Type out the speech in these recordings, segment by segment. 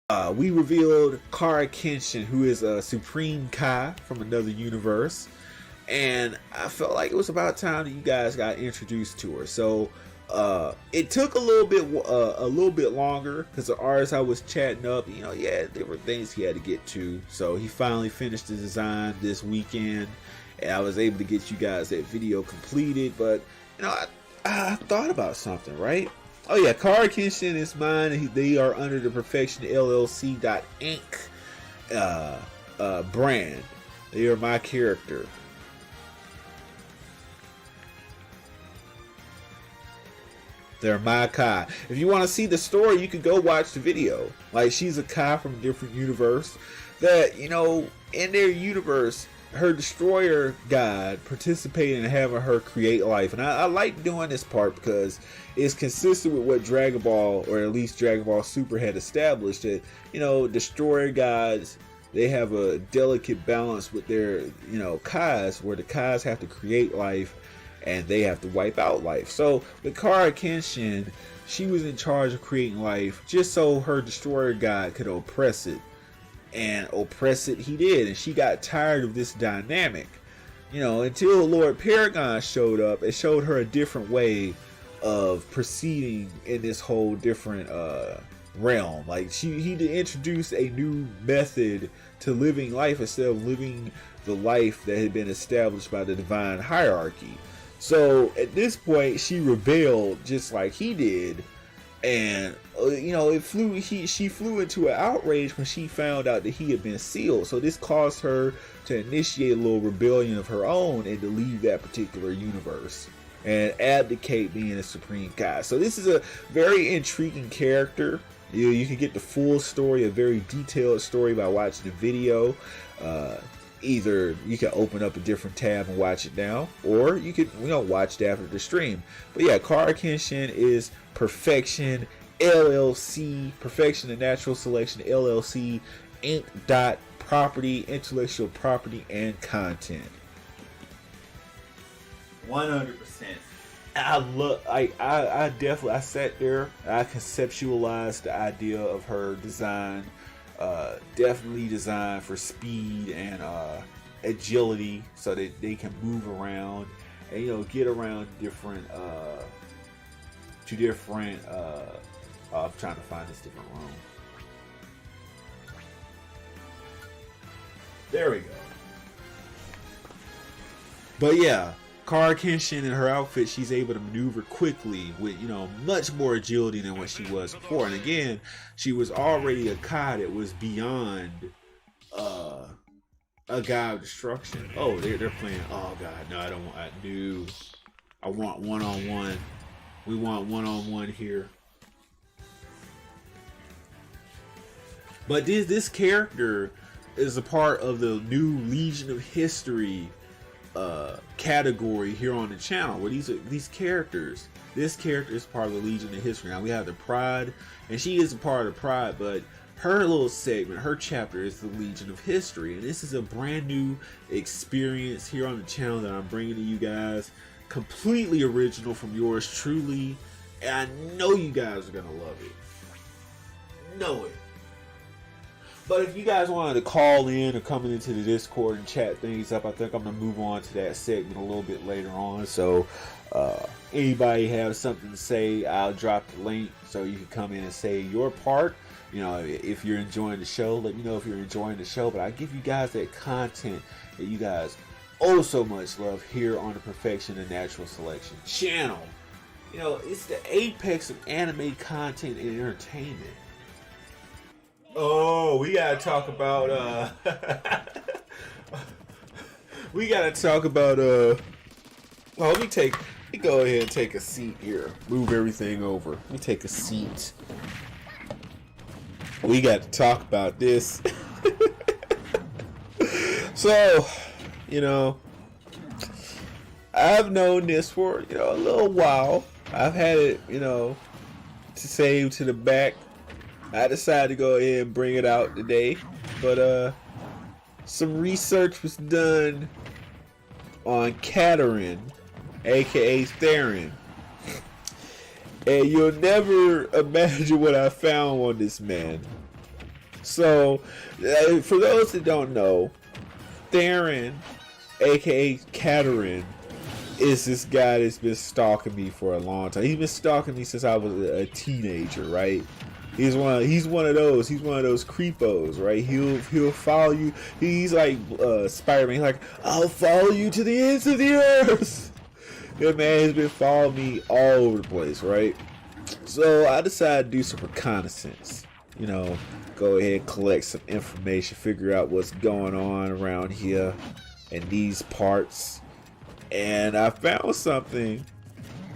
We revealed Kara Kenshin, who is a Supreme Kai from another universe, and I felt like it was about time that you guys got introduced to her. So it took a little bit longer because the artist I was chatting up, there were things he had to get to. So he finally finished the design this weekend, and I was able to get you guys that video completed. But I thought about something, right? Oh yeah, Kara Kenshin is mine, and they are under the Perfection LLC Inc. Brand. They are my character. They're my Kai. If you want to see the story, you can go watch the video. Like, she's a Kai from a different universe that, in their universe, her destroyer god participated in having her create life. And I like doing this part because it's consistent with what Dragon Ball, or at least Dragon Ball Super, had established, that destroyer gods, they have a delicate balance with their Kais, where the Kais have to create life and they have to wipe out life. So with Kara Kenshin, she was in charge of creating life just so her destroyer god could oppress it. And oppress it he did, and she got tired of this dynamic, until Lord Paragon showed up and showed her a different way of proceeding in this whole different realm. Like, he introduced a new method to living life instead of living the life that had been established by the divine hierarchy. So at this point, she rebelled just like he did. And she flew into an outrage when she found out that he had been sealed. So this caused her to initiate a little rebellion of her own and to leave that particular universe and abdicate being a Supreme Kai. So this is a very intriguing character. You can get the full story, a very detailed story, by watching the video. Either you can open up a different tab and watch it now, or you could watch it after the stream. But yeah, Kara Kenshin is Perfection LLC, Perfection and Natural Selection LLC Inc. Property, intellectual property, and content. 100%. I sat there, I conceptualized the idea of her design. Definitely designed for speed and agility, so that they can move around and get around different I'm trying to find this different room. There we go. But yeah, Kara Kenshin in her outfit, she's able to maneuver quickly with, much more agility than what she was before. And again, she was already a Kai that was beyond a god of destruction. Oh, they're playing. Oh god, no, I don't want. I want one-on-one. We want one-on-one here. But this character is a part of the new Legion of History category here on the channel, where these characters. This character is part of the Legion of History. Now we have the Pride, and she is a part of Pride, but her little segment, her chapter, is the Legion of History, and this is a brand new experience here on the channel that I'm bringing to you guys, completely original from yours truly, and I know you guys are gonna love it. Know it. But if you guys wanted to call in or come into the Discord and chat things up, I think I'm going to move on to that segment a little bit later on. So anybody have something to say, I'll drop the link so you can come in and say your part. If you're enjoying the show, let me know if you're enjoying the show. But I give you guys that content that you guys oh so much love here on the Perfection and Natural Selection channel. It's the apex of anime content and entertainment. Oh, we gotta talk about let me go ahead and take a seat here. Move everything over. Let me take a seat. We got to talk about this. So, I've known this for, a little while. I've had it, to save to the back. I decided to go ahead and bring it out today, but some research was done on Tharryn, aka Tharryn, and you'll never imagine what I found on this man. So, for those that don't know, Tharryn, aka Tharryn, is this guy that's been stalking me for a long time. He's been stalking me since I was a teenager, right? He's one of those creepos, right? He'll follow you. He's like Spider-Man. He's like, I'll follow you to the ends of the earth. That man has been following me all over the place, right? So I decided to do some reconnaissance. You know, go ahead, collect some information, figure out what's going on around here in these parts. And I found something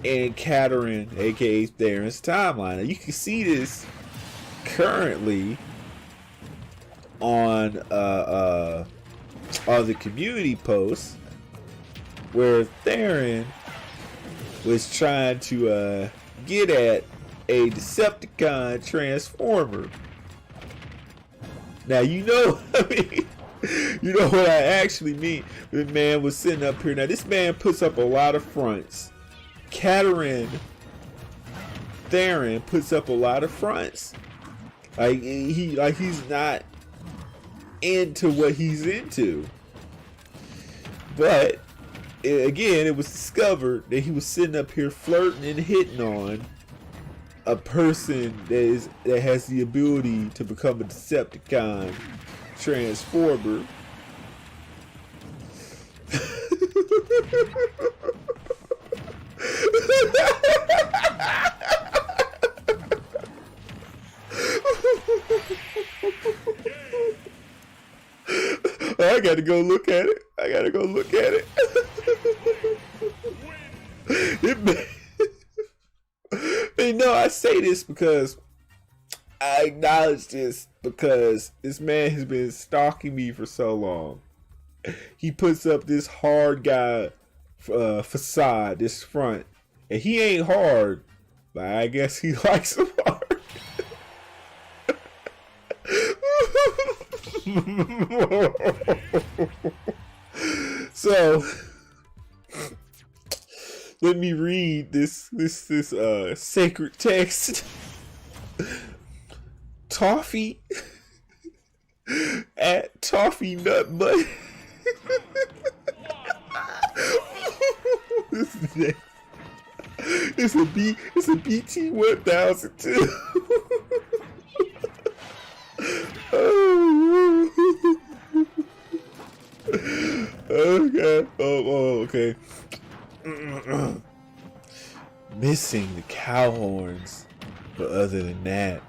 in Tharryn, aka Tharryn's timeline. Now, you can see this currently on the community post where Tharryn was trying to get at a Decepticon transformer. Now you know, I mean, you know what I actually mean. The man was sitting up here. Now this man puts up a lot of fronts. Tharryn puts up a lot of fronts. Like he's not into what he's into. But again, it was discovered that he was sitting up here flirting and hitting on a person that has the ability to become a Decepticon transformer. I gotta go look at it. You know, I say this because I acknowledge this because this man has been stalking me for so long. He puts up this hard guy facade, this front, and he ain't hard, but I guess he likes him hard. So let me read this sacred text. Toffee at Toffee Nut Butt. It's a BT 1000 too. Okay. Okay. Missing the cow horns, but other than that,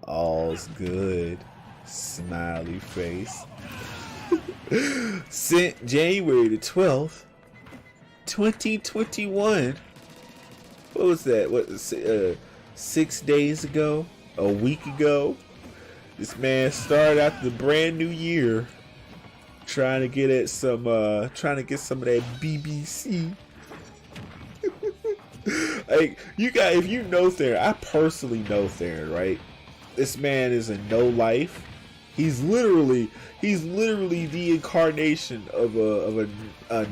all's good. Smiley face. Sent January the 12th, 2021. What was that? 6 days ago? A week ago? This man started out the brand new year trying to get some of that BBC. Like, if you know Tharryn, I personally know Tharryn, right? This man is a no life. He's literally the incarnation of a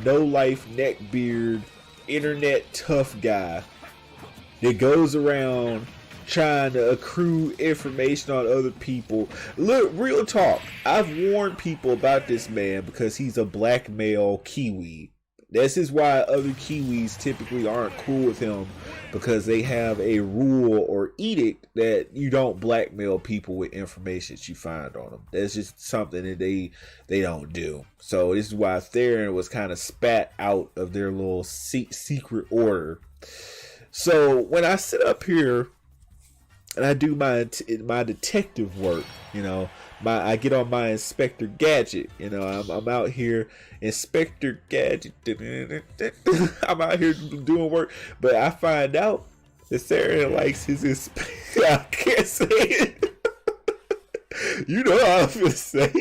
no life neckbeard internet tough guy that goes around trying to accrue information on other people. Look, real talk. I've warned people about this man because he's a black male Kiwi. This is why other Kiwis typically aren't cool with him, because they have a rule or edict that you don't blackmail people with information that you find on them. That's just something that they don't do. So this is why Tharryn was kind of spat out of their little secret order. So when I sit up here and I do my detective work, you know, I get on my Inspector Gadget, you know, I'm out here, Inspector Gadget, I'm out here doing work, but I find out that Tharryn likes his Inspector. I can't say it. You know how I'm gonna say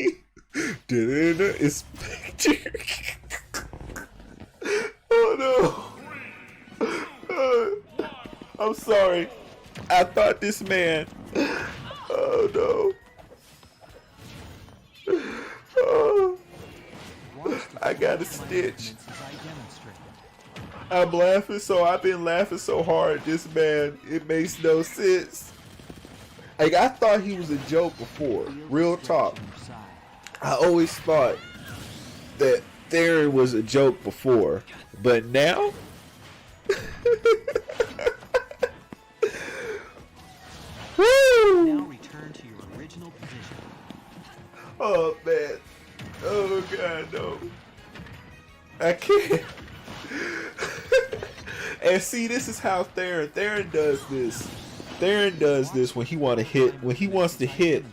Inspector. Oh no. I'm sorry. I thought this man. Oh no. Oh, I got a stitch. I've been laughing so hard at this man, it makes no sense. Like, I thought he was a joke before. Real talk. I always thought that Tharryn was a joke before, but now. Woo! Now return to your original position. Oh man. Oh god, no. I can't. And see, this is how Tharryn does this. Tharryn does this when he wants to hit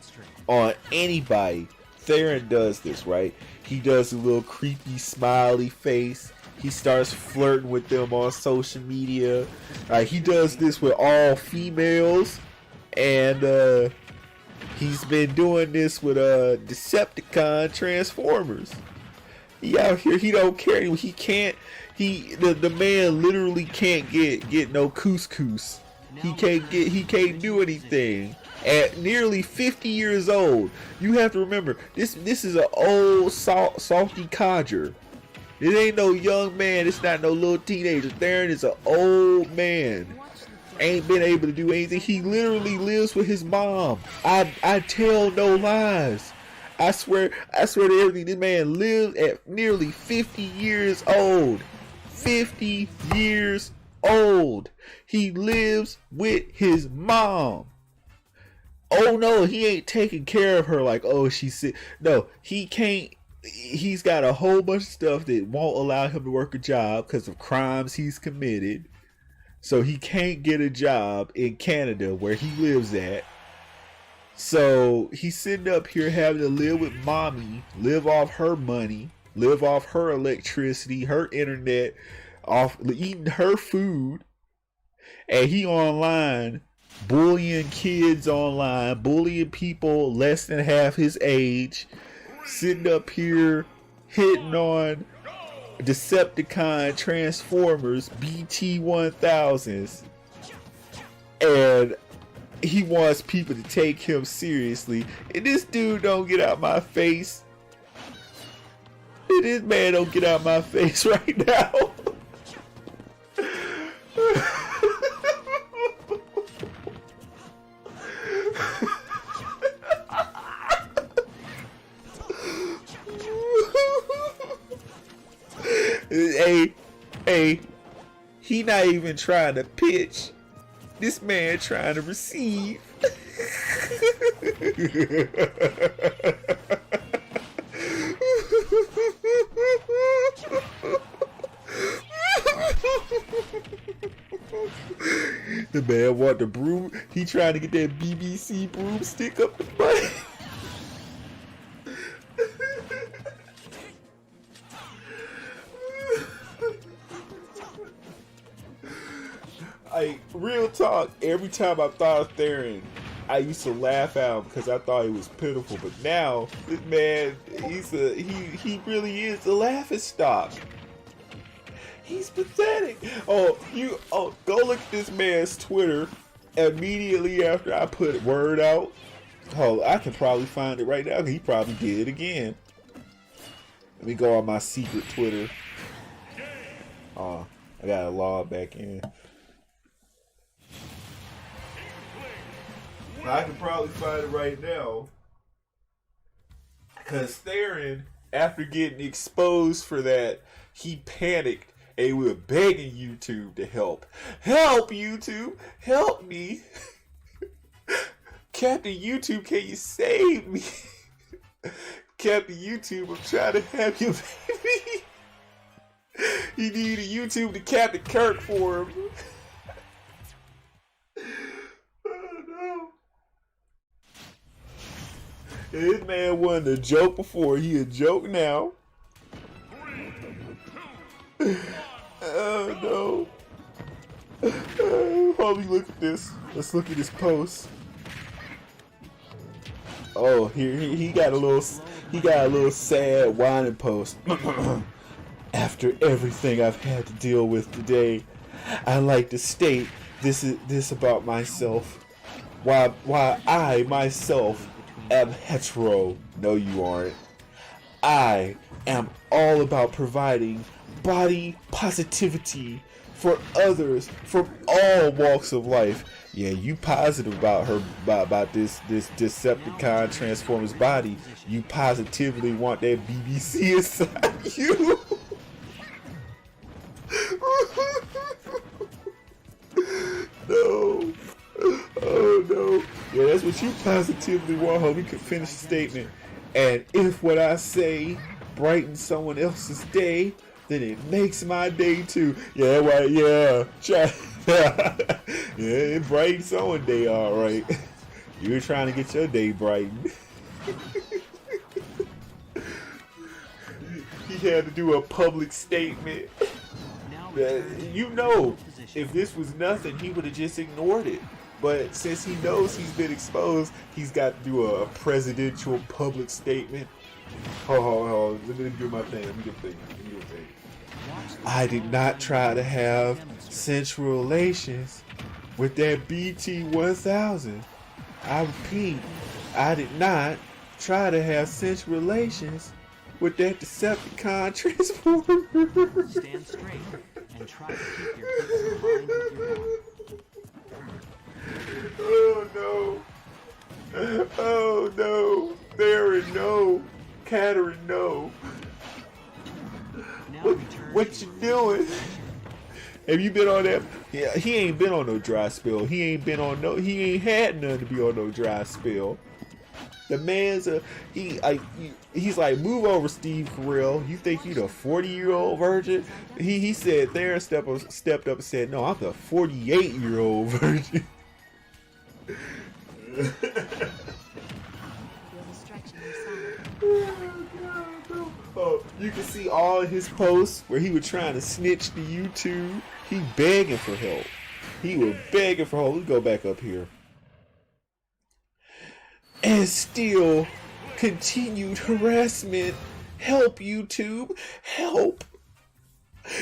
on anybody. Tharryn does this, right? He does a little creepy smiley face. He starts flirting with them on social media. He does this with all females, and he's been doing this with Decepticon Transformers. He out here, he don't care. He can't. The man literally can't get no couscous. He can't do anything. At nearly 50 years old, you have to remember this is an old salty codger. It ain't no young man. It's not no little teenager. Tharryn is an old man. Ain't been able to do anything. He literally lives with his mom. I tell no lies. I swear to everything. This man lives at nearly 50 years old. 50 years old. He lives with his mom. Oh no, he ain't taking care of her like, oh, she's sick. No, he can't. He's got a whole bunch of stuff that won't allow him to work a job because of crimes he's committed. So he can't get a job in Canada where he lives at. So he's sitting up here having to live with mommy, live off her money, live off her electricity, her internet, off eating her food. And he online bullying kids online, bullying people less than half his age, sitting up here hitting on Decepticon Transformers BT-1000s, and he wants people to take him seriously. And this dude don't get out my face. And this man don't get out my face right now. Hey, he not even trying to pitch. This man trying to receive. The man want the broom. He trying to get that BBC broomstick up the butt. Like, real talk, every time I thought of Tharryn, I used to laugh at him because I thought he was pitiful. But now, this man, he really is a laughing stock. He's pathetic. Go look at this man's Twitter immediately after I put word out. Oh, I can probably find it right now. He probably did it again. Let me go on my secret Twitter. Oh, I gotta log back in. I can probably find it right now. Because Tharryn, after getting exposed for that, he panicked and we were begging YouTube to help. Help, YouTube! Help me! Captain YouTube, can you save me? Captain YouTube, I'm trying to have your baby. He needed YouTube to Captain Kirk for him. Oh no. This man wasn't a joke before, he a joke now. Oh no. Hold me, look at this. Let's look at his post. Oh, he got a little sad whining post. After everything I've had to deal with today, I like to state this about myself. Why I myself am hetero. No, you aren't. I am all about providing body positivity for others from all walks of life. Yeah, you positive about her about this Decepticon Transformers body. You positively want that BBC inside you. No. Oh no. Yeah, that's what you positively want, homie. Could finish the statement. And if what I say brightens someone else's day, then it makes my day too. Yeah, right, yeah. Try. Yeah, it brightens someone's day, alright. You were trying to get your day brightened. He had to do a public statement. You know, if this was nothing, he would have just ignored it. But since he knows he's been exposed, he's got to do a presidential public statement. Hold on. Let me do my thing. Let me do the thing. I did not try to have sensual relations with that BT-1000. I repeat, I did not try to have sensual relations with that Decepticon Transformer. Stand straight and try to keep your hips aligned with your back. Oh no. Oh no. Tharryn, no. Tharryn, no. What you doing? Have you been on that? Yeah, he ain't been on no dry spell. He ain't had none to be on no dry spell. The man's he's like, move over, Steve Carell. You think you the 40-year-old virgin? He said there, stepped up and said, no, I'm the 48-year-old virgin. Oh, you can see all of his posts where he was trying to snitch to YouTube. He begging for help. He was begging for help. Let's go back up here. And still continued harassment. Help, YouTube. Help.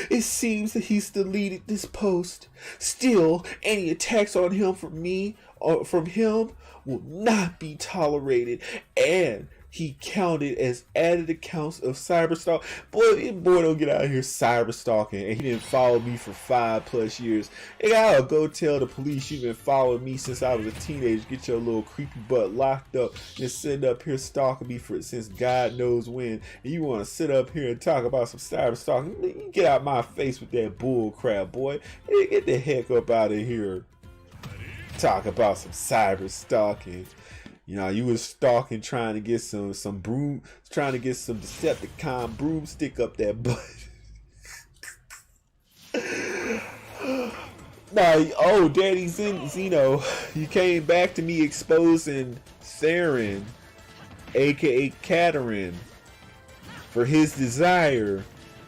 It seems that he's deleted this post. Still, any attacks on him from me or from him will not be tolerated. And he counted as added accounts of cyberstalk. Boy don't get out here cyberstalking, and he didn't follow me for 5+ years. Hey, I'll go tell the police you've been following me since I was a teenager. Get your little creepy butt locked up and sit up here stalking me since God knows when. And you want to sit up here and talk about some cyberstalking? You get out my face with that bull crap, boy. Hey, get the heck up out of here. Talk about some cyberstalking. You know, you was stalking, trying to get some broom, trying to get some Decepticon broomstick up that butt. Oh, Daddy Zeno, you came back to me exposing Tharryn, aka Tharryn, for his desire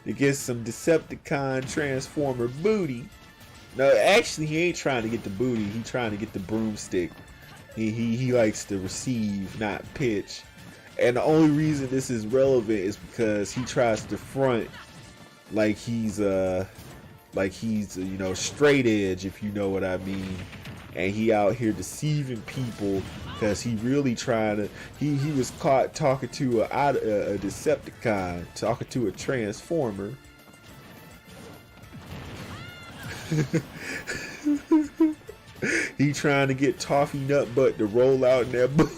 to get some Decepticon Transformer booty. No, actually, he ain't trying to get the booty. He trying to get the broomstick. He likes to receive, not pitch. And the only reason this is relevant is because he tries to front like he's you know, straight edge, if you know what I mean. And he out here deceiving people because he really trying to. He was caught talking to a Decepticon, talking to a Transformer. He trying to get Toffee Nut Butt to roll out in that booty.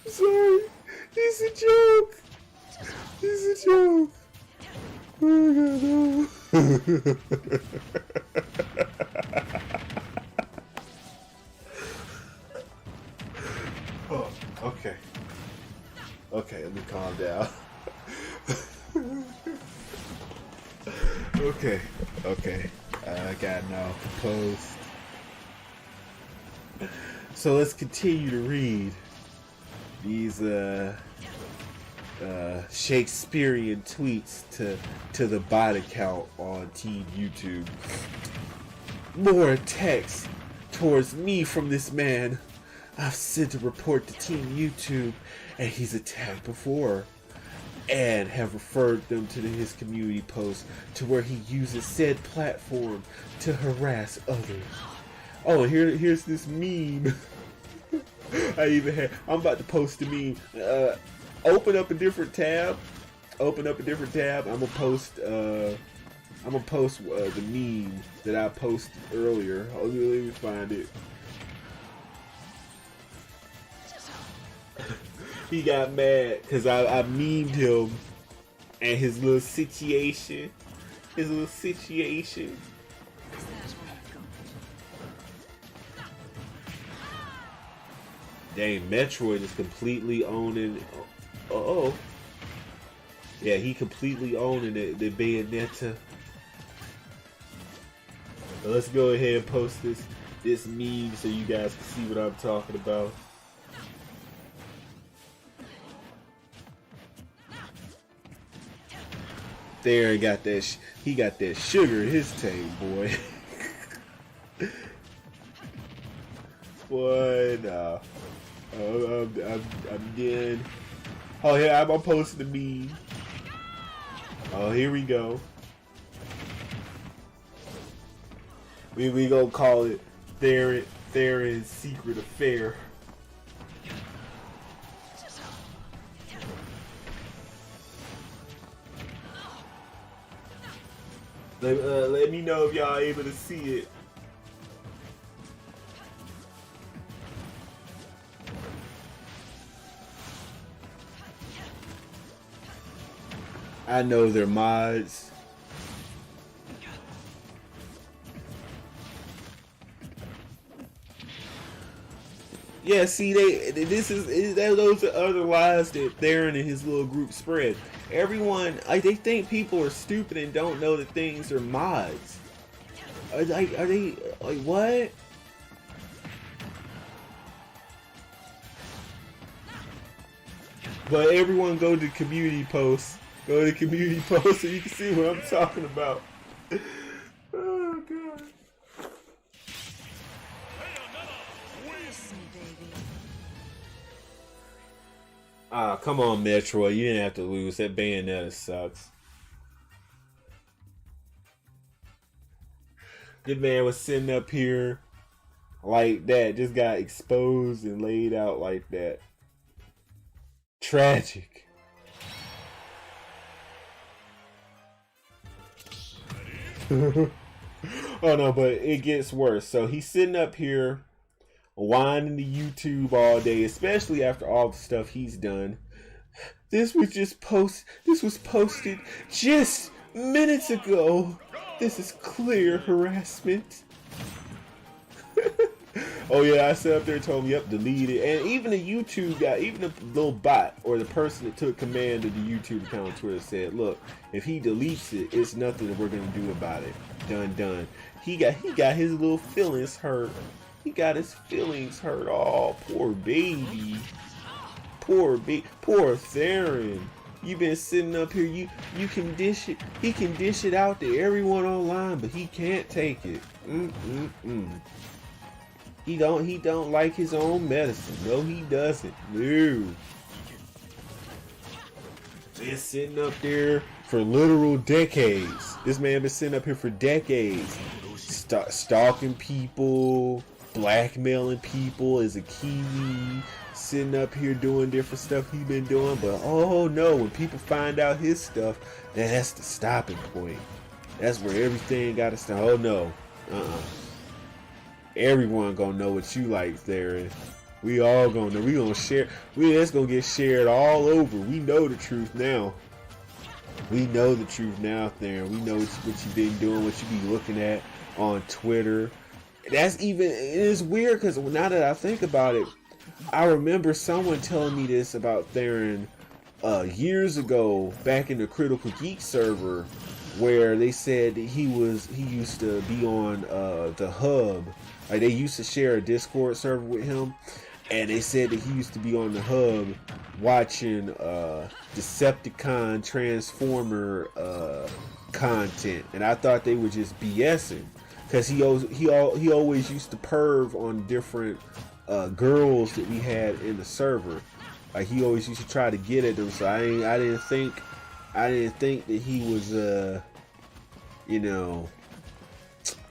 Sorry, it's a joke. It's a joke. Oh my God, oh, okay. Okay, let me calm down. Okay. I got now composed. So let's continue to read these Shakespearean tweets to the bot account on Team YouTube. More attacks towards me from this man. I've sent a report to Team YouTube, and he's attacked before, and have referred them to his community post to where he uses said platform to harass others. Oh, here's this meme. I'm about to post a meme. Open up a different tab. I'm gonna post the meme that I posted earlier. Let me find it. He got mad because I memed him and his little situation. Dang, Metroid is completely owning. Yeah, he completely owning it. The Bayonetta. So let's go ahead and post this meme so you guys can see what I'm talking about. There, he got that sugar in his tank, boy. Boy, nah. I'm dead. Oh yeah, I'm gonna post the meme. Oh, here we go. We gonna call it Tharryn's Secret Affair. Let me know if y'all able to see it. I know they're mods. Yeah, see, those are other lies that Tharryn and his little group spread. Everyone, they think people are stupid and don't know that things are mods. Are they like what? But everyone go to community posts. Go to community posts so you can see what I'm talking about. Oh god. Ah, come on, Metroid. You didn't have to lose. That Bayonetta sucks. This man was sitting up here like that. Just got exposed and laid out like that. Tragic. Oh no, but it gets worse. So he's sitting up here whining to YouTube all day, especially after all the stuff he's done. This was posted just minutes ago. This is clear harassment. Oh yeah, I sat up there and told me, yep, delete it. And even the YouTube guy, even the little bot or the person that took command of the YouTube account on Twitter said, look, if he deletes it, it's nothing that we're gonna do about it. Done. He got his little feelings hurt. He got his feelings hurt. Oh, poor baby. Poor Tharryn. You been sitting up here. You can dish it. He can dish it out to everyone online, but he can't take it. He don't like his own medicine. No, he doesn't. No. Been sitting up there for literal decades. This man been sitting up here for decades, stalking people, blackmailing people as a Kiwi, sitting up here doing different stuff he been doing. But oh no, when people find out his stuff, that's the stopping point. That's where everything got to stop. Oh no, everyone gonna know what you like, Tharryn. We all gonna know. We gonna share. That's gonna get shared all over. We know the truth now. We know the truth now, Tharryn. We know what you've been doing, what you be looking at on Twitter. It is weird because now that I think about it, I remember someone telling me this about Tharryn years ago, back in the Critical Geek server, where they said that he used to be on the hub. Like, they used to share a Discord server with him, and they said that he used to be on the hub watching Decepticon Transformer content, and I thought they were just BSing, because he always used to perv on different girls that we had in the server. Like, he always used to try to get at them. So I didn't think that he was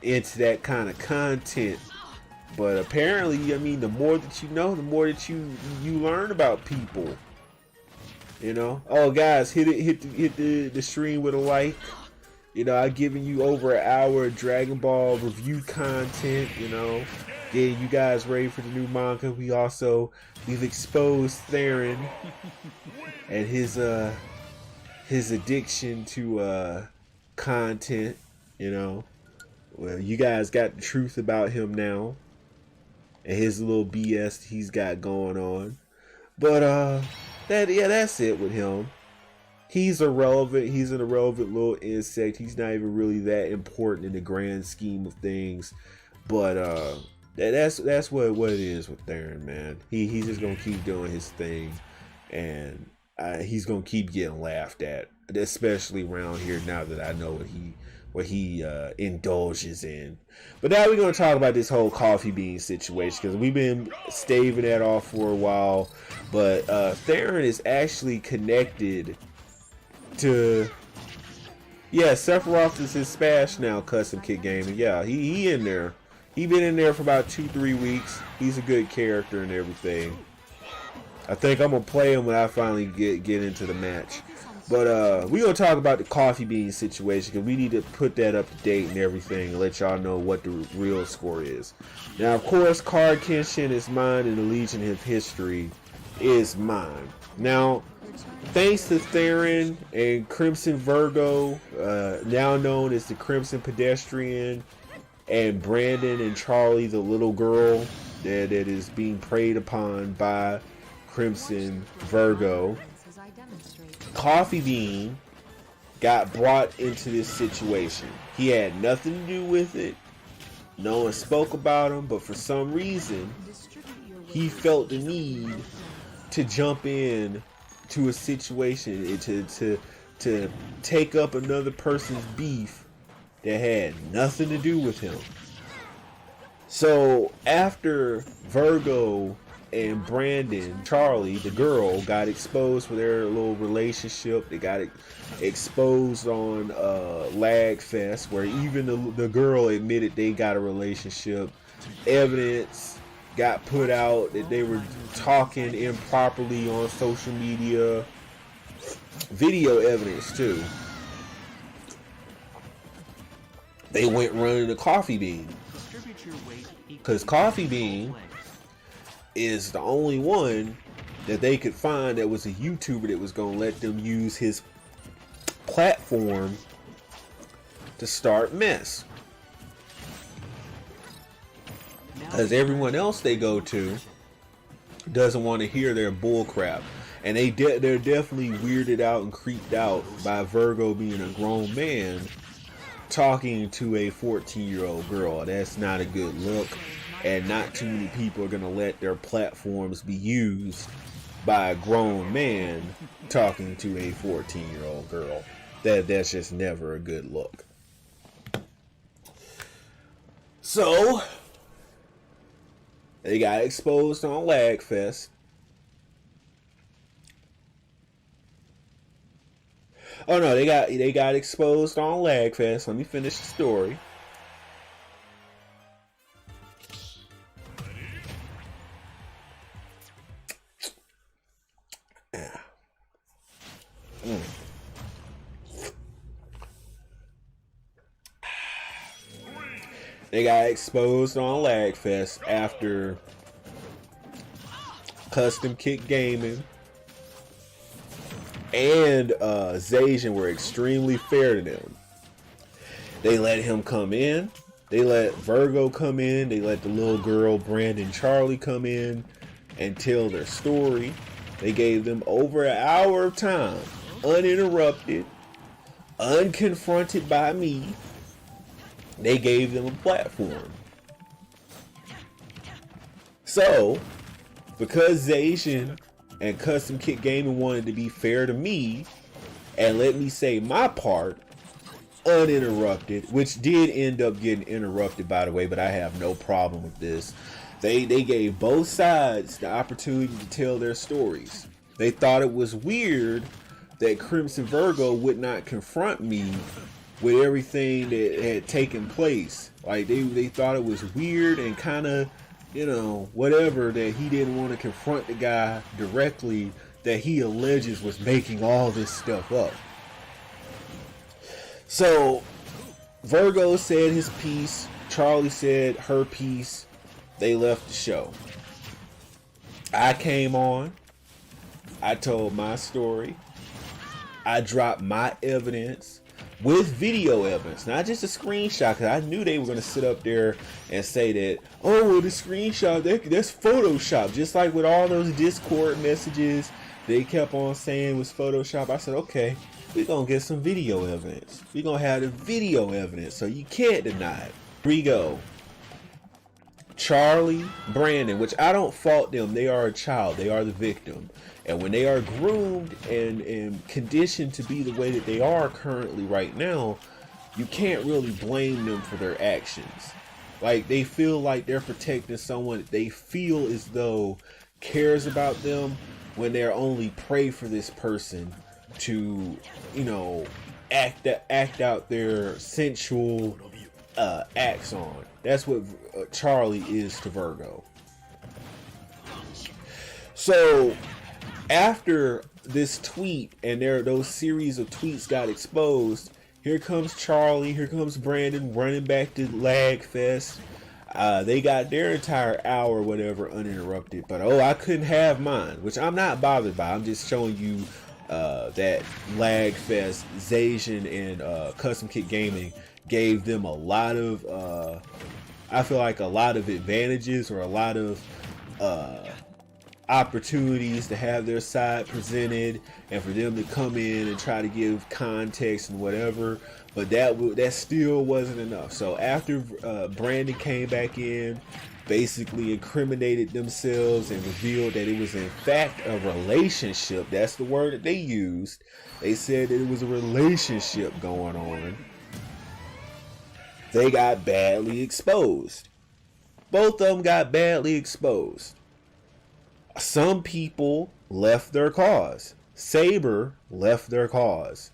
into that kind of content. But apparently, I mean, the more that you know, the more that you learn about people. You know. Oh, guys, hit the stream with a like. You know, I've given you over an hour of Dragon Ball review content. You know, getting you guys ready for the new manga. We've exposed Tharryn and his addiction to content. You know, well, you guys got the truth about him now, and his little BS he's got going on. But that's it with him. He's irrelevant. He's an irrelevant little insect. He's not even really that important in the grand scheme of things. But that's what it is with Tharryn, man. He's just gonna keep doing his thing, and he's gonna keep getting laughed at, especially around here now that I know what he indulges in. But now we're gonna talk about this whole CoffeeBean situation, because we've been staving that off for a while. But Tharryn is actually connected to, Sephiroth is his spash now, Custom Kit Gaming. Yeah, he in there. He been in there for about 2-3 weeks. He's a good character and everything. I think I'm gonna play him when I finally get into the match. But we gonna talk about the CoffeeBean situation, because we need to put that up to date and everything, and let y'all know what the real score is. Now, of course, Card Kenshin is mine, and the Legion of History is mine. Now, thanks to Tharryn and Crimson Virgo, now known as the Crimson Pedestrian, and Brandon and Charlie, the little girl that is being preyed upon by Crimson Virgo, CoffeeBean got brought into this situation. He had nothing to do with it. No one spoke about him, but for some reason, he felt the need to jump in to a situation, to take up another person's beef that had nothing to do with him. So after Virgo and Brandon, Charlie, the girl, got exposed for their little relationship, they got exposed on Lag Fest, where even the girl admitted they got a relationship. Evidence got put out that they were talking improperly on social media. Video evidence too. They went running to CoffeeBean, because CoffeeBean is the only one that they could find that was a YouTuber that was going to let them use his platform to start mess. Because everyone else they go to doesn't want to hear their bull crap. And they're definitely weirded out and creeped out by Virgo being a grown man talking to a 14-year-old girl. That's not a good look. And not too many people are going to let their platforms be used by a grown man talking to a 14-year-old girl. That's just never a good look. So they got exposed on Lagfest. Oh no, they got exposed on Lagfest. Let me finish the story. They got exposed on Lagfest after Custom Kit Gaming and Zacian were extremely fair to them. They let him come in. They let Virgo come in. They let the little girl, Brandon Charlie, come in and tell their story. They gave them over an hour of time, uninterrupted, unconfronted by me. They gave them a platform. So, because Zacian and Custom Kit Gaming wanted to be fair to me and let me say my part uninterrupted, which did end up getting interrupted, by the way, but I have no problem with this. They gave both sides the opportunity to tell their stories. They thought it was weird that Crimson Virgo would not confront me with everything that had taken place. Like they thought it was weird and kind of you know, whatever, that he didn't want to confront the guy directly that he alleges was making all this stuff up. So Virgo said his piece, Charlie said her piece, they left the show. I came on, I told my story, I dropped my evidence with video evidence, not just a screenshot, because I knew they were going to sit up there and say that, oh, well, the screenshot, that's Photoshop. Just like with all those Discord messages, they kept on saying was Photoshop. I said, okay, we're going to get some video evidence. We're going to have the video evidence, so you can't deny it. Here we go. Charlie, Brandon, which I don't fault them. They are a child. They are the victim. And when they are groomed and conditioned to be the way that they are currently right now, you can't really blame them for their actions. Like, they feel like they're protecting someone that they feel as though cares about them, when they're only prey for this person to, you know, act out their sensual acts on. That's what Charlie is to Virgo. So after this tweet and those series of tweets got exposed, here comes Charlie, here comes Brandon running back to Lagfest. They got their entire hour, whatever, uninterrupted. But I couldn't have mine, which I'm not bothered by. I'm just showing you that Lagfest, Zacian, and Custom Kit Gaming gave them a lot of, I feel like a lot of advantages, or a lot of opportunities to have their side presented, and for them to come in and try to give context and whatever. But that still wasn't enough. So after Brandon came back in, basically incriminated themselves and revealed that it was in fact a relationship. That's the word that they used. They said that it was a relationship going on. They got badly exposed. Both of them got badly exposed. Some people left their cause. Saber left their cause.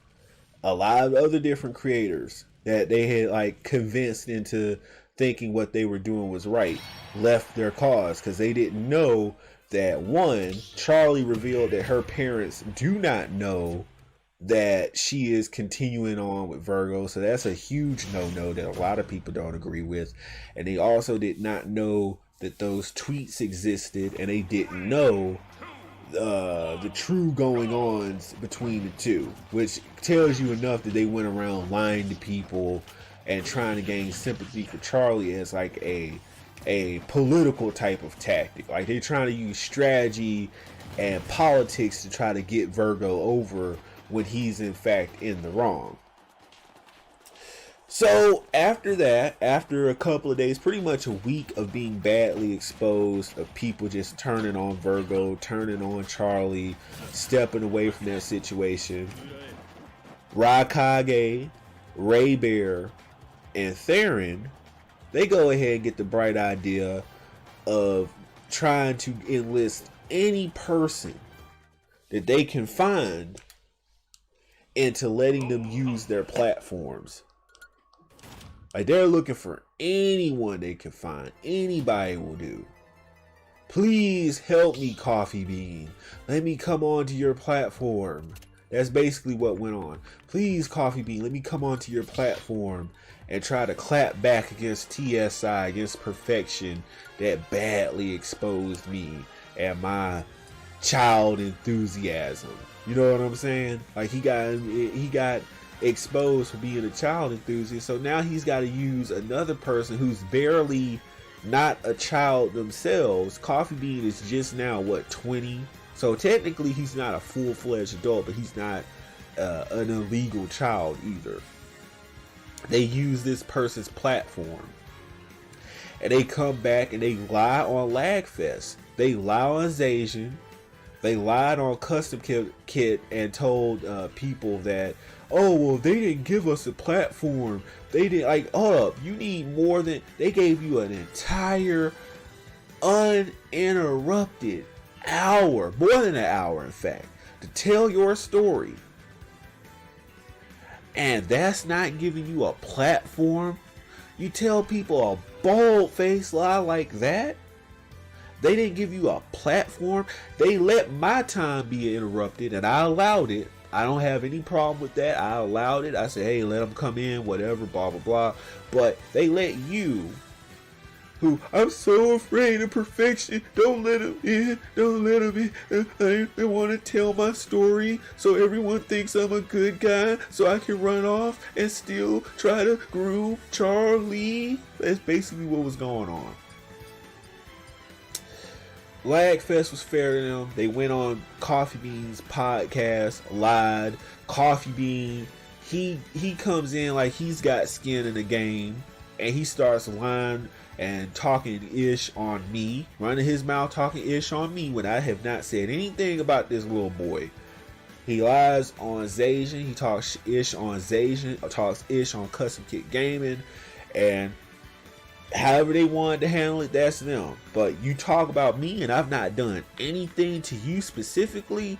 A lot of other different creators that they had like convinced into thinking what they were doing was right left their cause, because they didn't know that, one, Charlie revealed that her parents do not know that she is continuing on with Virgo. So that's a huge no-no that a lot of people don't agree with. And they also did not know that those tweets existed, and they didn't know the true going-ons between the two, which tells you enough that they went around lying to people and trying to gain sympathy for Charlie as like a political type of tactic. Like, they're trying to use strategy and politics to try to get Virgo over when he's in fact in the wrong. So after that, after a couple of days, pretty much a week of being badly exposed, of people just turning on Virgo, turning on Charlie, stepping away from their situation, Kage, Ray Bear, and Tharryn, they go ahead and get the bright idea of trying to enlist any person that they can find into letting them use their platforms. Like, they're looking for anyone they can find. Anybody will do. Please help me, CoffeeBean. Let me come onto your platform. That's basically what went on. Please, CoffeeBean, let me come onto your platform and try to clap back against TSI, against Perfection, that badly exposed me and my child enthusiasm. You know what I'm saying? Like, he got exposed for being a child enthusiast, so now he's got to use another person who's barely not a child themselves. CoffeeBean is just now, what, 20? So technically he's not a full-fledged adult, but he's not an illegal child either. They use this person's platform, and they come back and they lie on Lagfest. They lie on Zacian. They lied on Custom Kit and told people that, oh, well, they didn't give us a platform. They didn't, like, hold up, you need more than, they gave you an entire uninterrupted hour, more than an hour, in fact, to tell your story. And that's not giving you a platform? You tell people a bold-faced lie like that? They didn't give you a platform. They let my time be interrupted, and I allowed it. I don't have any problem with that. I allowed it. I said, hey, let them come in, whatever, blah, blah, blah. But they let you, who, I'm so afraid of perfection. Don't let them in. Don't let them in. I want to tell my story so everyone thinks I'm a good guy so I can run off and still try to groom Charlie. That's basically what was going on. Lagfest was fair to them. They went on CoffeeBean's podcast, lied. CoffeeBean, he comes in like he's got skin in the game, and he starts lying and talking ish on me, running his mouth talking ish on me when I have not said anything about this little boy. He lies on Zajan. He talks ish on Zajan, or talks ish on Custom Kit Gaming, and however they wanted to handle it, that's them. But you talk about me and I've not done anything to you specifically,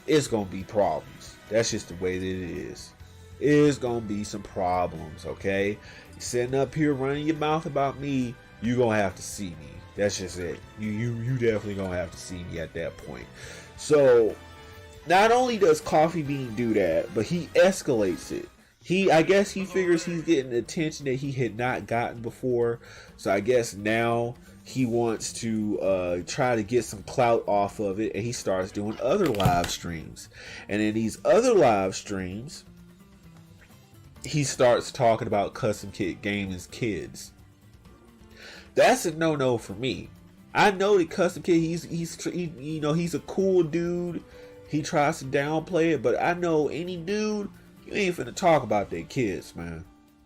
it's gonna be problems. That's just the way that it is. It's gonna be some problems, okay? You're sitting up here running your mouth about me, you're gonna have to see me. That's just it. You definitely gonna have to see me at that point. So not only does CoffeeBean do that, but he escalates it. I guess he figures he's getting attention that he had not gotten before. So I guess now he wants to try to get some clout off of it. And he starts doing other live streams. And in these other live streams, he starts talking about Custom Kit Gaming's kids. That's a no-no for me. I know that Custom Kit, he's a cool dude. He tries to downplay it. But I know any dude, you ain't finna talk about their kids, man.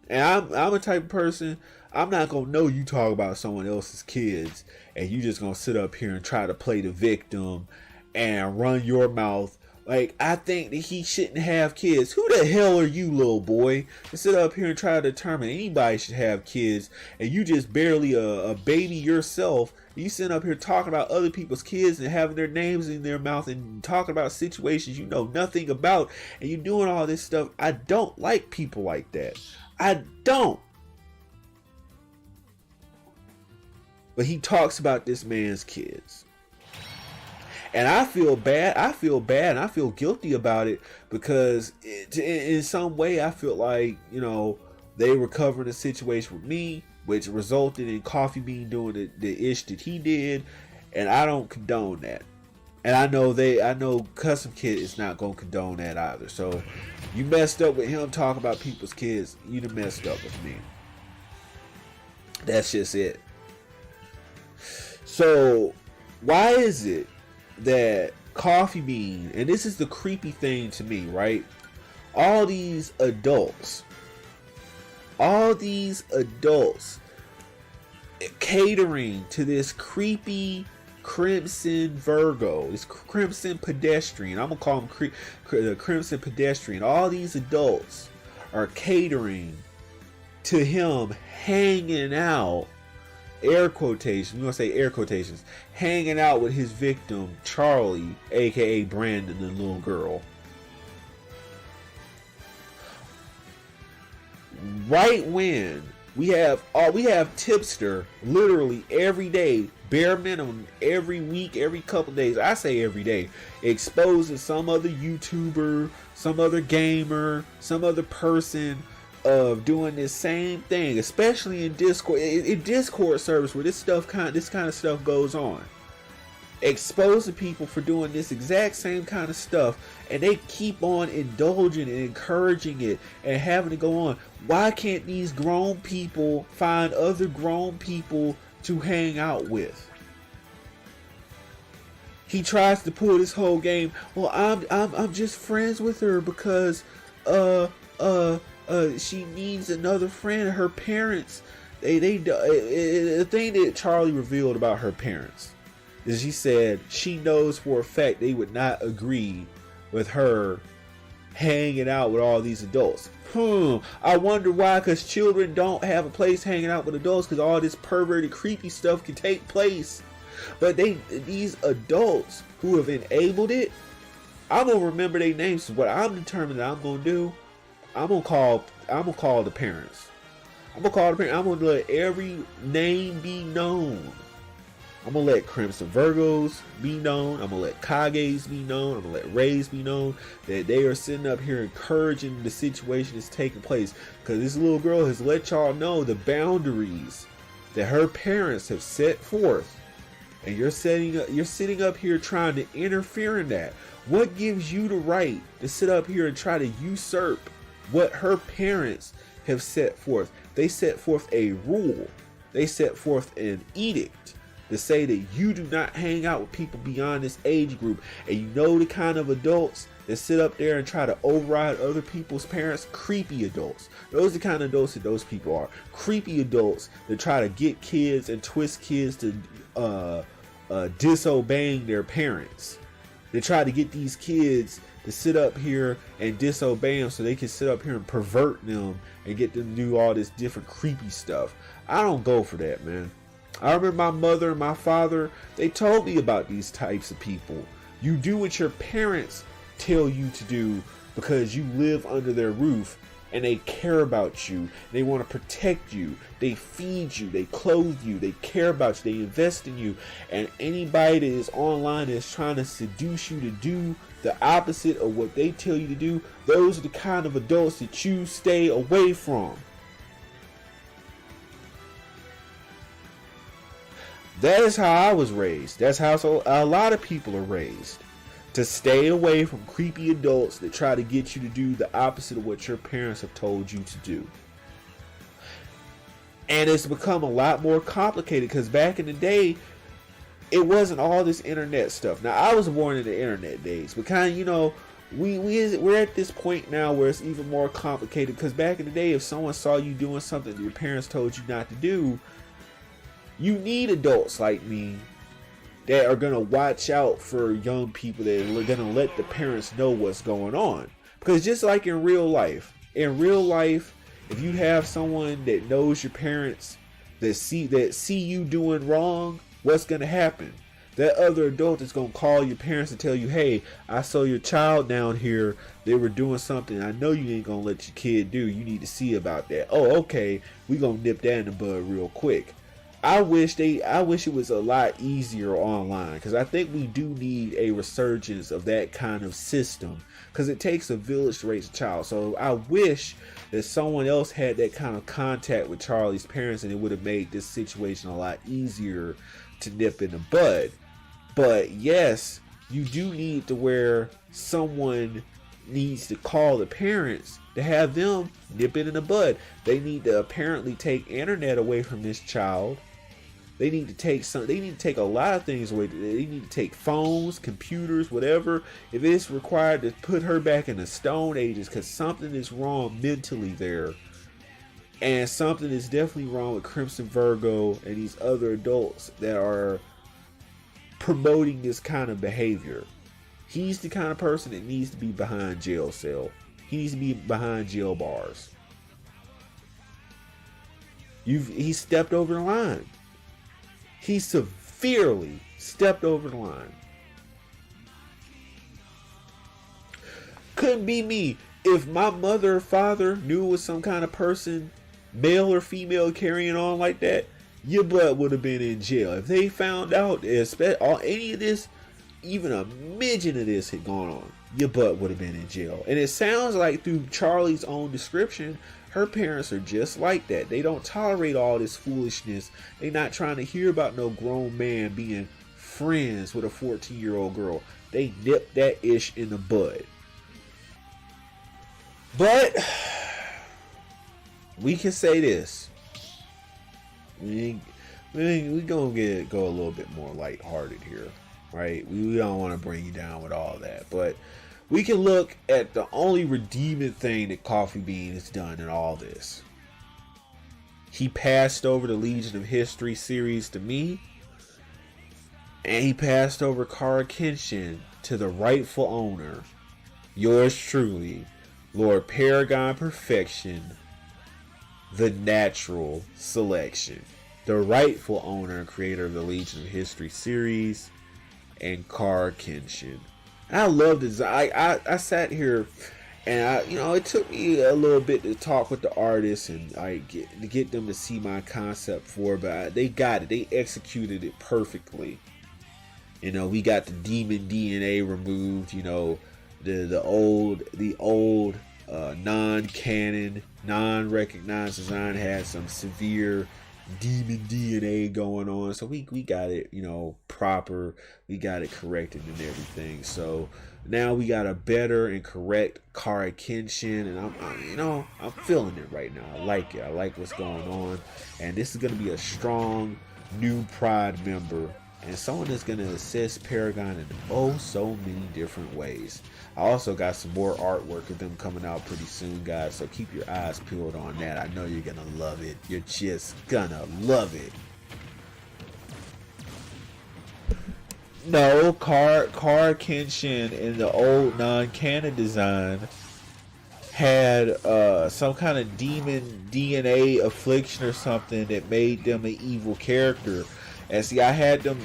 And I'm a type of person, I'm not gonna know you talk about someone else's kids and you just gonna sit up here and try to play the victim and run your mouth. Like, I think that he shouldn't have kids. Who the hell are you, little boy, to sit up here and try to determine anybody should have kids, and you just barely a baby yourself? You sitting up here talking about other people's kids and having their names in their mouth and talking about situations you know nothing about, and you doing all this stuff. I don't like people like that. I don't. But he talks about this man's kids. And I feel bad. I feel bad and I feel guilty about it because in some way I feel like, you know, they were covering the situation with me, which resulted in CoffeeBean doing the ish that he did, and I don't condone that. And I know Custom Kit is not gonna condone that either. So you messed up with him talking about people's kids. You done messed up with me. That's just it. So why is it that CoffeeBean, and this is the creepy thing to me, right? All these adults catering to this creepy Crimson Virgo, this Crimson Pedestrian. I'm gonna call him the Crimson Pedestrian. All these adults are catering to him hanging out, air quotations, we're gonna say air quotations, hanging out with his victim Charlie, aka Brandon, the little girl. Right when we have Tipster literally every day, bare minimum every week, every couple days, I say every day, exposing some other YouTuber, some other gamer, some other person of doing this same thing, especially in Discord, in Discord servers where this kind of stuff goes on, exposing people for doing this exact same kind of stuff, and they keep on indulging and encouraging it and having to go on. Why can't these grown people find other grown people to hang out with? He tries to pull this whole game. Well, I'm just friends with her because she needs another friend. Her parents, the thing that Charlie revealed about her parents is she said she knows for a fact they would not agree with her hanging out with all these adults. I wonder why, because children don't have a place hanging out with adults, because all this perverted creepy stuff can take place. But these adults who have enabled it, I'm gonna remember their names. So what I'm determined that I'm gonna do, I'm gonna call the parents. I'm gonna let every name be known. I'm gonna let Crimson Virgos be known. I'm gonna let Kages be known. I'm gonna let Rays be known that they are sitting up here encouraging the situation that's taking place. Because this little girl has let y'all know the boundaries that her parents have set forth, and you're sitting up here trying to interfere in that. What gives you the right to sit up here and try to usurp what her parents have set forth? They set forth a rule. They set forth an edict to say that you do not hang out with people beyond this age group. And you know the kind of adults that sit up there and try to override other people's parents? Creepy adults. Those are the kind of adults that those people are. Creepy adults that try to get kids and twist kids to disobeying their parents. They try to get these kids to sit up here and disobey them so they can sit up here and pervert them and get them to do all this different creepy stuff. I don't go for that, man. I remember my mother and my father, they told me about these types of people. You do what your parents tell you to do because you live under their roof and they care about you. They want to protect you. They feed you. They clothe you. They care about you. They invest in you. And anybody that is online that is trying to seduce you to do the opposite of what they tell you to do, those are the kind of adults that you stay away from. That is how I was raised. That's how a lot of people are raised. To stay away from creepy adults that try to get you to do the opposite of what your parents have told you to do. And it's become a lot more complicated because back in the day, it wasn't all this internet stuff. Now, I was born in the internet days, but kind of, you know, we're at this point now where it's even more complicated because back in the day, if someone saw you doing something that your parents told you not to do, you need adults like me that are going to watch out for young people that are going to let the parents know what's going on. Because just like in real life, if you have someone that knows your parents that see you doing wrong, what's going to happen? That other adult is going to call your parents and tell you, hey, I saw your child down here. They were doing something I know you ain't going to let your kid do. You need to see about that. Oh, okay. We going to nip that in the bud real quick. I wish it was a lot easier online because I think we do need a resurgence of that kind of system because it takes a village to raise a child. So I wish that someone else had that kind of contact with Charlie's parents and it would have made this situation a lot easier to nip in the bud. But yes, you do need to where someone needs to call the parents to have them nip it in the bud. They need to apparently take internet away from this child. They need to take a lot of things away. They need to take phones, computers, whatever. If it's required to put her back in the Stone Ages because something is wrong mentally there. And something is definitely wrong with Crimson Virgo and these other adults that are promoting this kind of behavior. He's the kind of person that needs to be behind jail cell. He needs to be behind jail bars. He stepped over the line. He severely stepped over the line. Couldn't be me. If my mother or father knew it was some kind of person, male or female, carrying on like that, your butt would have been in jail. If they found out any of this, even a midget of this had gone on, your butt would have been in jail. And it sounds like through Charlie's own description, her parents are just like that. They don't tolerate all this foolishness. They're not trying to hear about no grown man being friends with a 14-year-old girl. They nip that ish in the bud. But we can say this. We gonna go a little bit more lighthearted here, right? We don't want to bring you down with all that, but we can look at the only redeeming thing that CoffeeBean has done in all this. He passed over the Legion of History series to me, and he passed over Kenshin to the rightful owner, yours truly, Lord Paragon Perfection, the natural selection, the rightful owner and creator of the Legion of History series, and Kenshin. I love this. I sat here And it took me a little bit to talk with the artists and get them to see my concept for it, but they got it. They executed it perfectly. We got the demon DNA removed. The old non-canon, non-recognized design had some severe demon DNA going on, so we got it proper, we got it corrected and everything. So now we got a better and correct Kare Kenshin, and I'm feeling it right now. I like it. I like what's going on, and this is going to be a strong new Pride member, and someone that's going to assist Paragon in so many different ways. I also got some more artwork of them coming out pretty soon, guys, so keep your eyes peeled on that. I know you're gonna love it. You're just gonna love it. No, Kare Kenshin in the old non-canon design had some kind of demon DNA affliction or something that made them an evil character. And see, I had them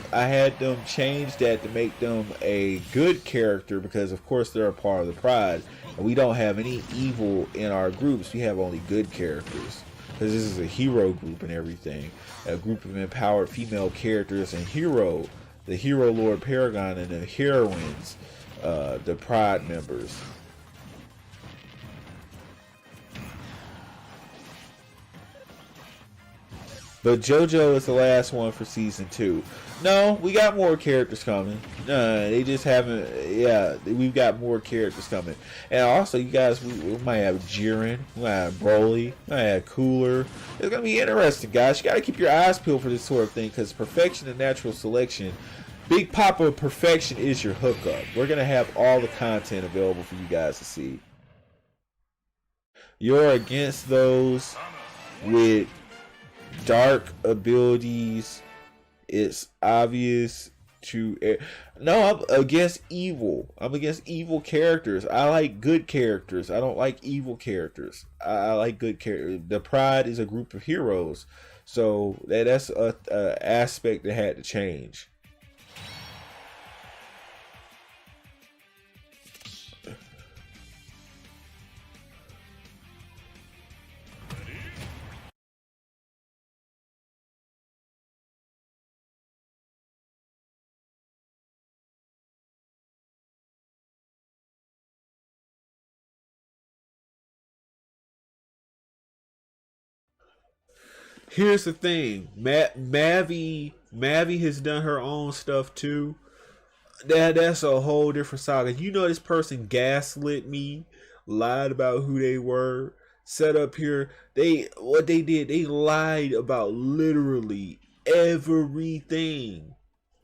change that to make them a good character, because of course they're a part of the Pride, and we don't have any evil in our groups. We have only good characters, because this is a hero group and everything, a group of empowered female characters, and the hero Lord Paragon, and the heroines, the Pride members. But JoJo is the last one for season 2. No, we got more characters coming. They just haven't. Yeah, we've got more characters coming. And also, you guys, we might have Jiren, we might have Broly, we might have Cooler. It's gonna be interesting, guys. You gotta keep your eyes peeled for this sort of thing, because perfection and natural selection, Big Papa Perfection is your hookup. We're gonna have all the content available for you guys to see. You're against those with dark abilities. It's obvious to. No, I'm against evil. I'm against evil characters. I like good characters. I don't like evil characters. I like good characters. The Pride is a group of heroes, so that's a aspect that had to change. Here's the thing, Mavi has done her own stuff too. That's a whole different saga. This person gaslit me, lied about who they were, set up here. What they did, they lied about literally everything.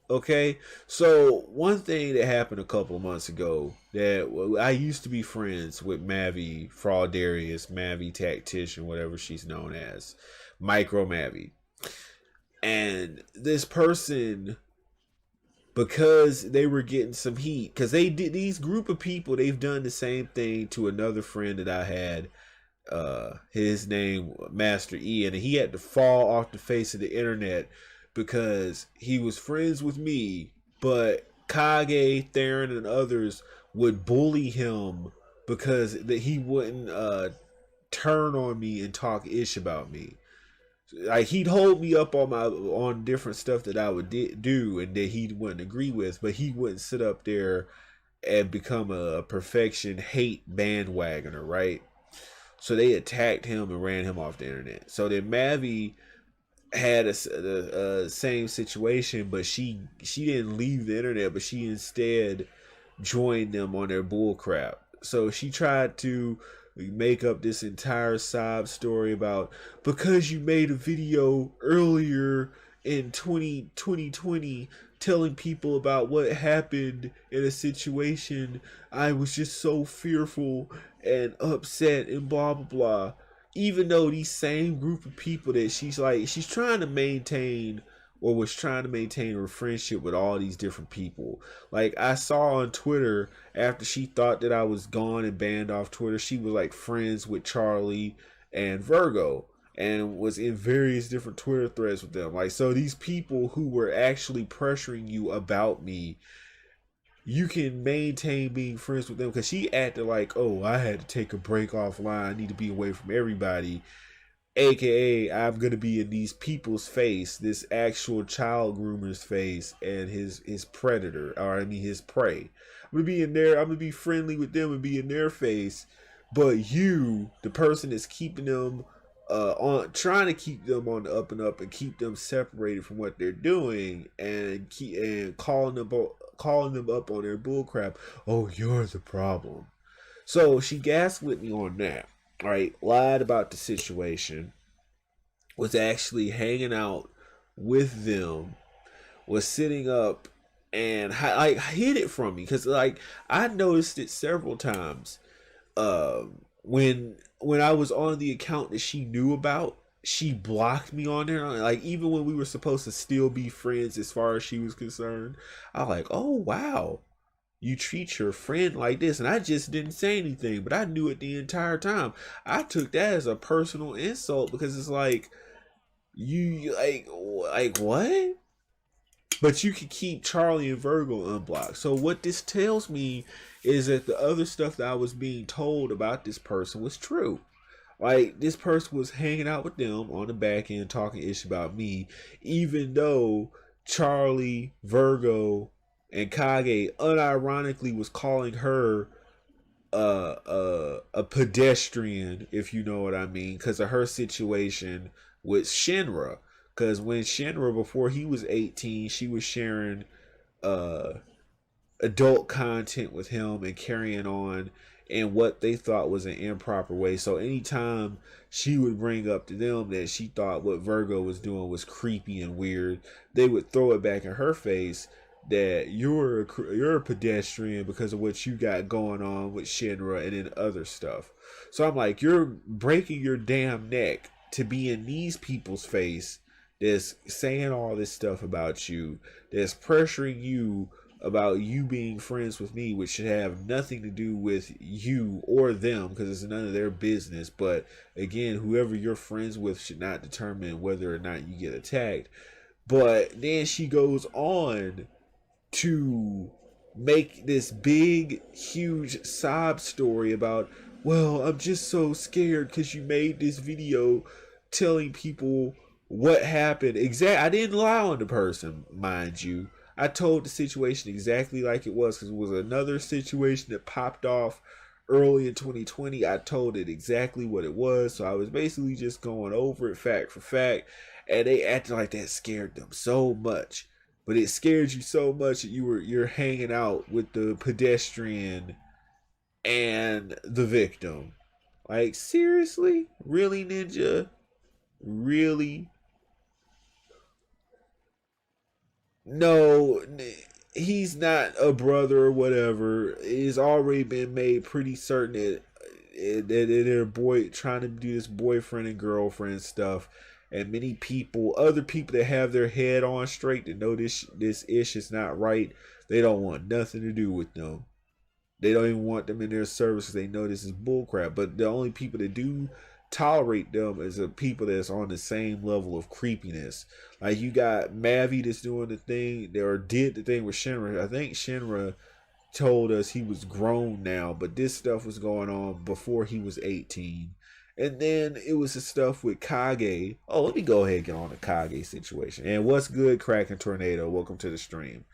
Okay, so one thing that happened a couple of months ago, that I used to be friends with Mavi Fraudarius, Mavi Tactician, whatever she's known as, Micro Mavi. And this person, because they were getting some heat, because these group of people, they've done the same thing to another friend that I had, his name Master E, and he had to fall off the face of the internet because he was friends with me, but Kage, Tharryn, and others would bully him because he wouldn't turn on me and talk ish about me. Like, he'd hold me up on different stuff that I would do and that he wouldn't agree with, but he wouldn't sit up there and become a perfection hate bandwagoner, right? So they attacked him and ran him off the internet. So then Mavi had a same situation, but she didn't leave the internet, but she instead joined them on their bullcrap. So she tried to make up this entire sob story about, because you made a video earlier in 2020 telling people about what happened in a situation, I was just so fearful and upset and blah blah blah. Even though these same group of people that she's trying to maintain, or was trying to maintain her friendship with all these different people. Like, I saw on Twitter, after she thought that I was gone and banned off Twitter, she was like friends with Charlie and Virgo, and was in various different Twitter threads with them. Like, so these people who were actually pressuring you about me you can maintain being friends with them, because she acted like, oh, I had to take a break offline, I need to be away from everybody, aka I'm gonna be in these people's face, this actual child groomer's face, and his predator, or I mean his prey. I'm gonna be in there, I'm gonna be friendly with them and be in their face, but you, the person that's keeping them on, trying to keep them on the up and up and keep them separated from what they're doing, and calling them up on their bullcrap. Oh, you're the problem. So she gaslit me on that. Right, lied about the situation, was actually hanging out with them, was sitting up and like hid it from me, because like I noticed it several times. When I was on the account that she knew about, she blocked me on there. Like even when we were supposed to still be friends, as far as she was concerned, I was like, oh wow, you treat your friend like this. And I just didn't say anything, but I knew it the entire time. I took that as a personal insult, because it's like, you like what? But you can keep Charlie and Virgo unblocked. So what this tells me is that the other stuff that I was being told about this person was true. Like, this person was hanging out with them on the back end, talking ish about me, even though Charlie, Virgo, and Kage unironically was calling her a pedestrian, if you know what I mean, because of her situation with Shinra. Because when Shinra, before he was 18, she was sharing uh adult content with him and carrying on in what they thought was an improper way. So anytime she would bring up to them that she thought what Virgo was doing was creepy and weird, they would throw it back in her face that you're a pedestrian because of what you got going on with Shinra and then other stuff. So I'm like, you're breaking your damn neck to be in these people's face that's saying all this stuff about you, that's pressuring you about you being friends with me, which should have nothing to do with you or them, because it's none of their business. But again, whoever you're friends with should not determine whether or not you get attacked. But then she goes on to make this big, huge sob story about, well, I'm just so scared because you made this video telling people what happened. I didn't lie on the person, mind you. I told the situation exactly like it was, because it was another situation that popped off early in 2020. I told it exactly what it was, so I was basically just going over it fact for fact, and they acted like that scared them so much. But it scared you so much that you're hanging out with the pedestrian and the victim. Like, seriously? Really, Ninja? Really? No, he's not a brother or whatever. It's already been made pretty certain that they're trying to do this boyfriend and girlfriend stuff, and many people, other people that have their head on straight, that know this ish is not right, they don't want nothing to do with them. They don't even want them in their service because they know this is bullcrap. But the only people that do tolerate them is the people that's on the same level of creepiness. Like, you got Mavi that's doing the thing, or did the thing with Shinra. I think Shinra told us he was grown now, but this stuff was going on before he was 18. And then it was the stuff with Kage. Oh, let me go ahead and get on the Kage situation. And what's good, Kraken Tornado? Welcome to the stream.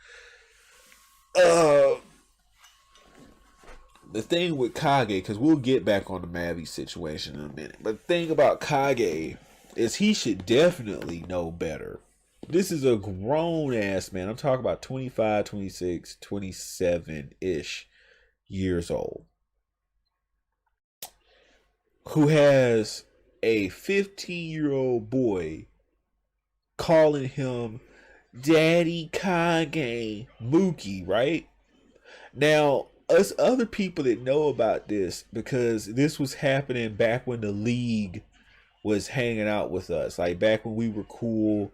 The thing with Kage, because we'll get back on the Mavi situation in a minute, but the thing about Kage is he should definitely know better. This is a grown ass man. I'm talking about 25, 26, 27-ish years old, who has a 15-year-old boy calling him Daddy Kage Mookie, right? Now, us other people that know about this, because this was happening back when the league was hanging out with us, like back when we were cool,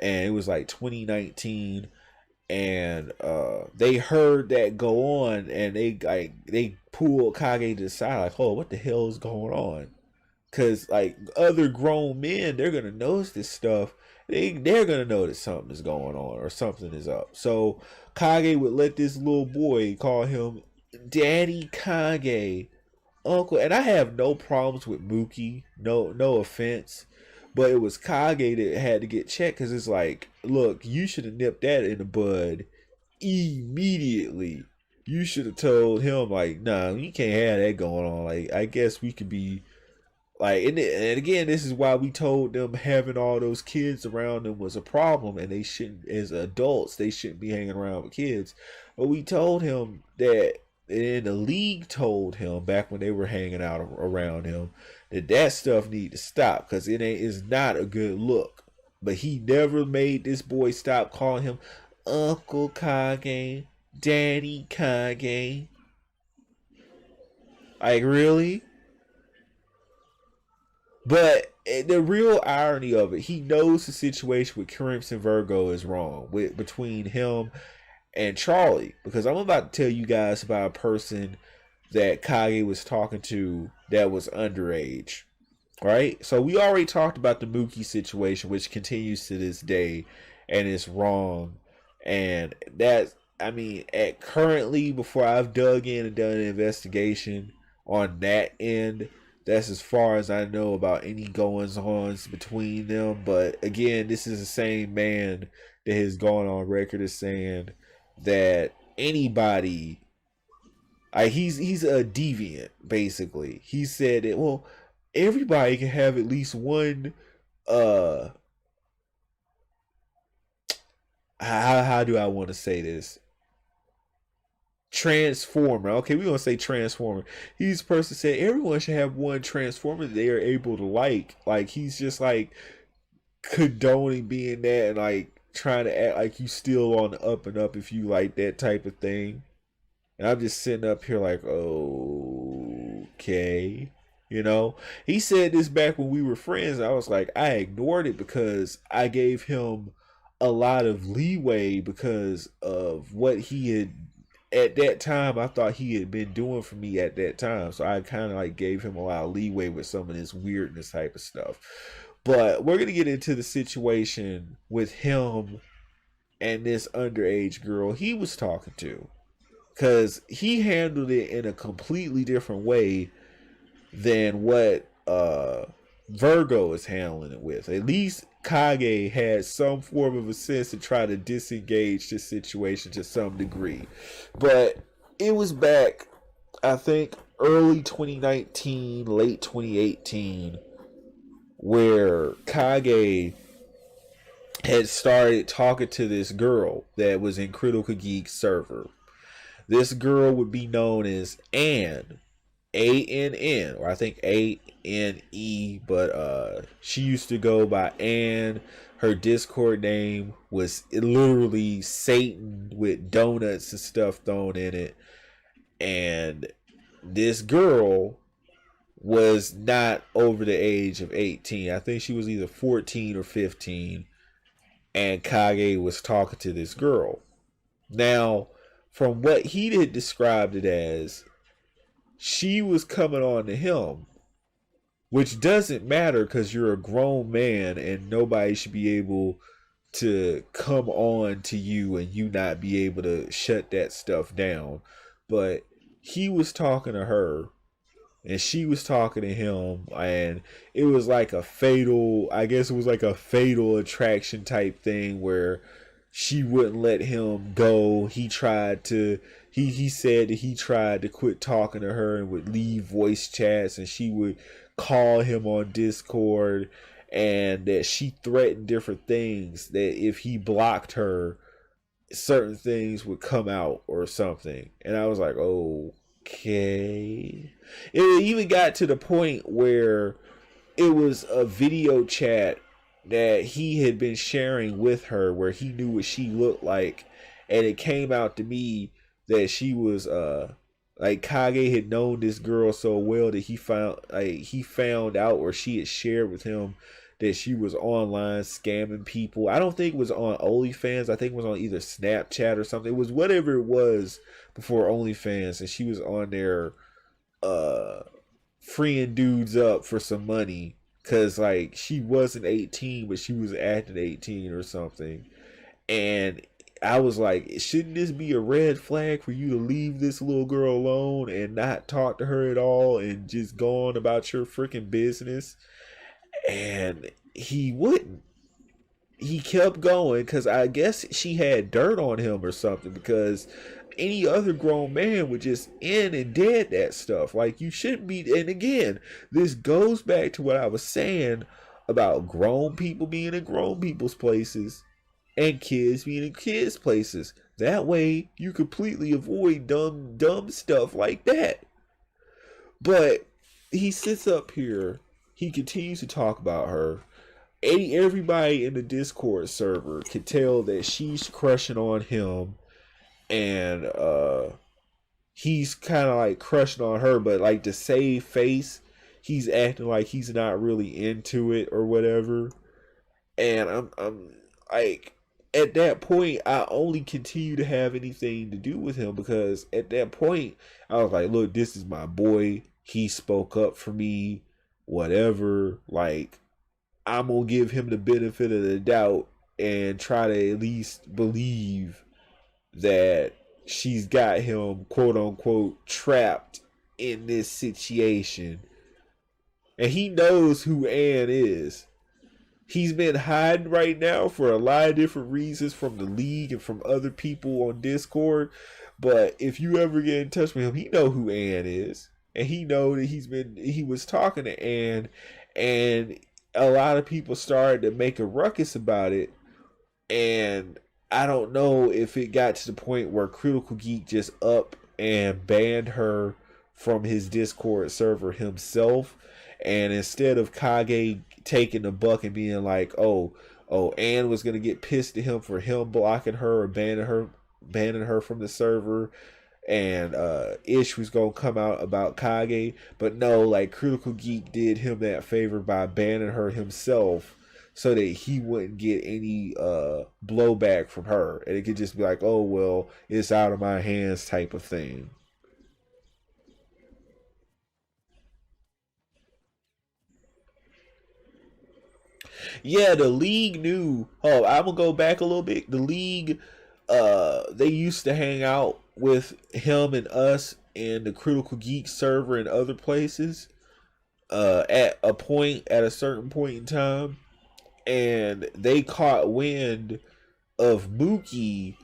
and it was like 2019, and they heard that go on, and they pulled Kage to the side, like, oh, what the hell is going on? Because like other grown men, they're gonna notice this stuff, they're gonna know that something is going on or something is up. So Kage would let this little boy call him Daddy Kage, Uncle, and I have no problems with Mookie. No offense, but it was Kage that had to get checked because it's like, look, you should have nipped that in the bud immediately. You should have told him like, nah, you can't have that going on. Like, I guess we could be like, and again, this is why we told them having all those kids around them was a problem, and they shouldn't, as adults, they shouldn't be hanging around with kids. But we told him that, and the league told him back when they were hanging out around him that stuff need to stop because it's not a good look. But he never made this boy stop calling him Uncle Kage, Daddy Kage. Like, really? But the real irony of it, he knows the situation with Crimson Virgo is wrong between him and Charlie. Because I'm about to tell you guys about a person that Kage was talking to that was underage. Right? So we already talked about the Mookie situation, which continues to this day, and it's wrong. And that's, I mean, at currently, before I've dug in and done an investigation on that end, that's as far as I know about any goings-ons between them. But again, this is the same man that has gone on record as saying that anybody, he's a deviant, basically. He said that, well, everybody can have at least one, how do I want to say this? Transformer. Okay, we're gonna say transformer. He's the person said everyone should have one transformer that they are able to like. Like, he's just like condoning being that and like trying to act like you still on the up and up if you like that type of thing. And I'm just sitting up here like, okay. You know, he said this back when we were friends. I was like, I ignored it because I gave him a lot of leeway because of what he had at that time. I thought he had been doing for me at that time, so I kind of like gave him a lot of leeway with some of this weirdness type of stuff. But we're gonna get into the situation with him and this underage girl he was talking to, because he handled it in a completely different way than what Virgo is handling it with. At least Kage had some form of a sense to try to disengage this situation to some degree. But it was back, I think, early 2019, late 2018, where Kage had started talking to this girl that was in Critical Geek server. This girl would be known as Ann, ANN, or I think ANE, but she used to go by Ann. Her Discord name was literally Satan with donuts and stuff thrown in it. And this girl was not over the age of 18. I think she was either 14 or 15. And Kage was talking to this girl. Now, from what he had described it as, she was coming on to him, which doesn't matter because you're a grown man and nobody should be able to come on to you and you not be able to shut that stuff down. But he was talking to her and she was talking to him, and it was like a fatal, I guess it was like a fatal attraction type thing where she wouldn't let him go. He tried to, he said that he tried to quit talking to her and would leave voice chats, and she would call him on Discord, and that she threatened different things, that if he blocked her, certain things would come out or something. And I was like, okay. It even got to the point where it was a video chat that he had been sharing with her where he knew what she looked like, and it came out to me that she was like Kage had known this girl so well that he found out, or she had shared with him, that she was online scamming people. I don't think it was on OnlyFans. I think it was on either Snapchat or something. It was whatever it was before OnlyFans, and she was on there freeing dudes up for some money because like she wasn't 18, but she was acting 18 or something. And I was like, shouldn't this be a red flag for you to leave this little girl alone and not talk to her at all and just go on about your freaking business? And he wouldn't. He kept going because I guess she had dirt on him or something, because any other grown man would just end and dead that stuff. Like, you shouldn't be. And again, this goes back to what I was saying about grown people being in grown people's places and kids being in kids' places. That way, you completely avoid dumb stuff like that. But he sits up here, he continues to talk about her. Everybody in the Discord server could tell that she's crushing on him, and he's kind of like crushing on her, but like to save face, he's acting like he's not really into it or whatever. And I'm like, at that point, I only continue to have anything to do with him, because at that point, I was like, look, this is my boy. He spoke up for me, whatever. Like, I'm gonna give him the benefit of the doubt and try to at least believe that she's got him, quote unquote, trapped in this situation. And he knows who Anne is. He's been hiding right now for a lot of different reasons from the league and from other people on Discord. But if you ever get in touch with him, he know who Anne is. And he know that he was talking to Anne, and a lot of people started to make a ruckus about it. And I don't know if it got to the point where Critical Geek just up and banned her from his Discord server himself. And instead of Kage taking the buck and being like, oh, Anne was gonna get pissed at him for him blocking her or banning her from the server, and Ish was gonna come out about Kage. But no, like, Critical Geek did him that favor by banning her himself, so that he wouldn't get any blowback from her, and it could just be like, oh well, it's out of my hands type of thing. Yeah, the league knew. Oh, I'm gonna go back a little bit. The league, they used to hang out with him and us and the Critical Geek server and other places. At a certain point in time, and they caught wind of Mookie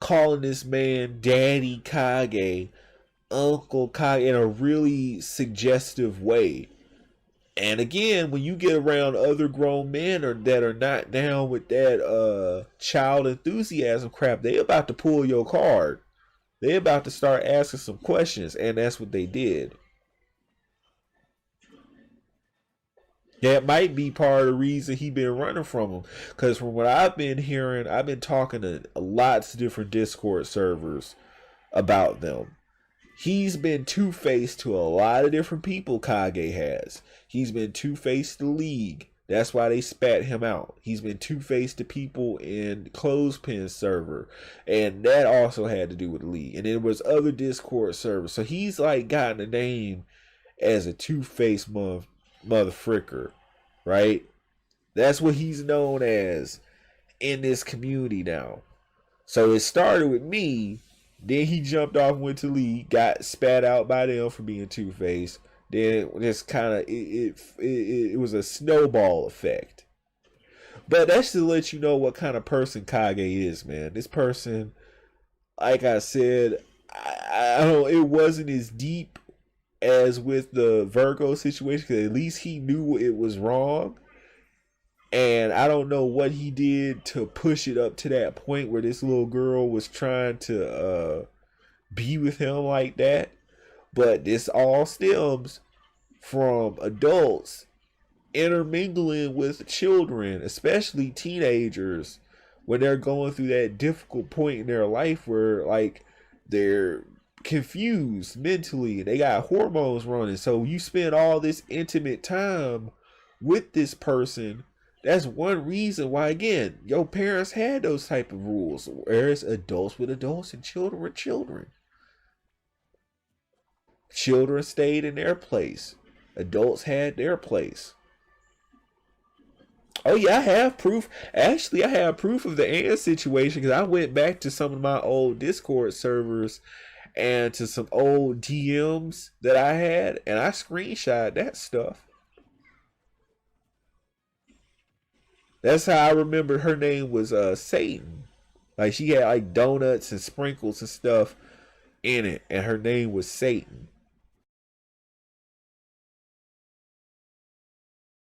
calling this man Daddy Kage, Uncle Kage, in a really suggestive way. And again, when you get around other grown men that are not down with that child enthusiasm crap, they about to pull your card. They about to start asking some questions, and that's what they did. That might be part of the reason he been running from them. Because from what I've been hearing, I've been talking to lots of different Discord servers about them. He's been two-faced to a lot of different people, Kage has. He's been two-faced to the league. That's why they spat him out. He's been two-faced to people in Clothespin server. And that also had to do with the league. And there was other Discord servers. So he's like gotten a name as a two-faced mother fricker, right? That's what he's known as in this community now. So it started with me. Then he jumped off and went to league, got spat out by them for being two-faced. Then just kind of it was a snowball effect. But that's to let you know what kind of person Kage is, man. This person, like I said, I don't. It wasn't as deep as with the Virgo situation, because at least he knew it was wrong. And I don't know what he did to push it up to that point where this little girl was trying to be with him like that. But this all stems from adults intermingling with children, especially teenagers, when they're going through that difficult point in their life where, like, they're confused mentally and they got hormones running. So you spend all this intimate time with this person. That's one reason why, again, your parents had those type of rules. Whereas adults with adults and children with children. Children stayed in their place. Adults had their place. Oh yeah, I have proof. Actually, I have proof of the Ann situation because I went back to some of my old Discord servers and to some old DMs that I had, and I screenshot that stuff. That's how I remember her name was Satan. Like she had like donuts and sprinkles and stuff in it, and her name was Satan.